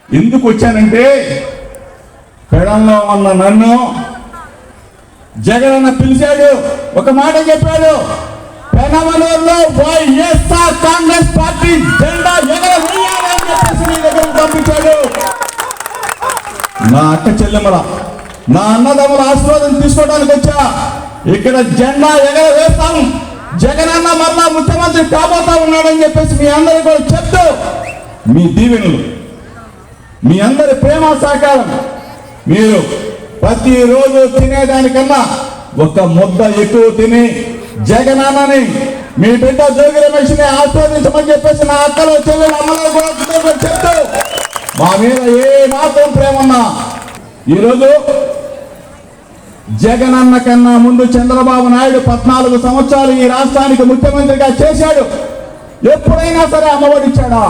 ఎందుకు వచ్చానంటే పెడంలో ఉన్న నన్ను జగనన్న పిలిచాడు, ఒక మాట చెప్పాడు, పెనమలూరులో వైఎస్ఆర్ కాంగ్రెస్ పార్టీ జెండా ఎగరవేయాలని చెప్పేసి నీ దగ్గరకు పంపించాడు. నా అక్క చెల్లెమ్మల, నా అన్నదమ్ముల ఆశీర్వాదం తీసుకోవడానికి వచ్చా. ఇక్కడ జెండా ఎగరవేస్తాం, జగనన్న మరలా ముఖ్యమంత్రి కాబోతా ఉన్నాడని చెప్పేసి మీ అందరికీ కూడా చెప్తూ, మీ దీవెనలు, మీ అందరి ప్రేమ సహకారం, మీరు ప్రతిరోజు తినేదానికన్నా ఒక ముద్ద ఎక్కువ తిని జగనన్నని, మీ బిడ్డ జోగి రమేష్ని ఆస్వాదించమని చెప్పేసి నా అక్కలు చెల్లెలు అమ్మలు కూడా చెప్తూ, మా మీద ఏ మాత్రం ప్రేమ ఉన్నా, ఈరోజు జగనన్న కన్నా ముందు చంద్రబాబు నాయుడు 14 సంవత్సరాలు ఈ రాష్ట్రానికి ముఖ్యమంత్రిగా చేశాడు. ఎప్పుడైనా సరే అమ్మఒడి ఇచ్చాడా?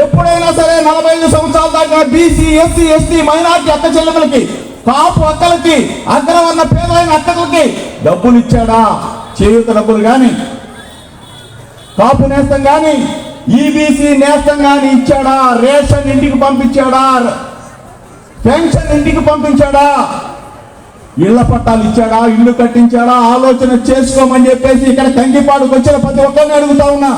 ఎప్పుడైనా సరే 45 సంవత్సరాల దాకా బీసీ, ఎస్సీ, ఎస్టీ, మైనార్టీ అక్క చెల్లెములకి, కాపు అక్కలకి, అగ్రవర్ణ పేదలైన అక్కలకి డబ్బులు ఇచ్చాడా? చేయూత డబ్బులు కానీ, కాపు నేస్తం కానీ, ఈబీసీ నేస్తం కానీ ఇచ్చాడా? రేషన్ ఇంటికి పంపించాడా? పెన్షన్ ఇంటికి పంపించాడా? ఇళ్ల పట్టాలు ఇచ్చాడా? ఇల్లు కట్టించాడా? ఆలోచన చేసుకోమని చెప్పేసి ఇక్కడ కంకిపాడుకు వచ్చిన ప్రతి ఒక్కరిని అడుగుతా ఉన్నా.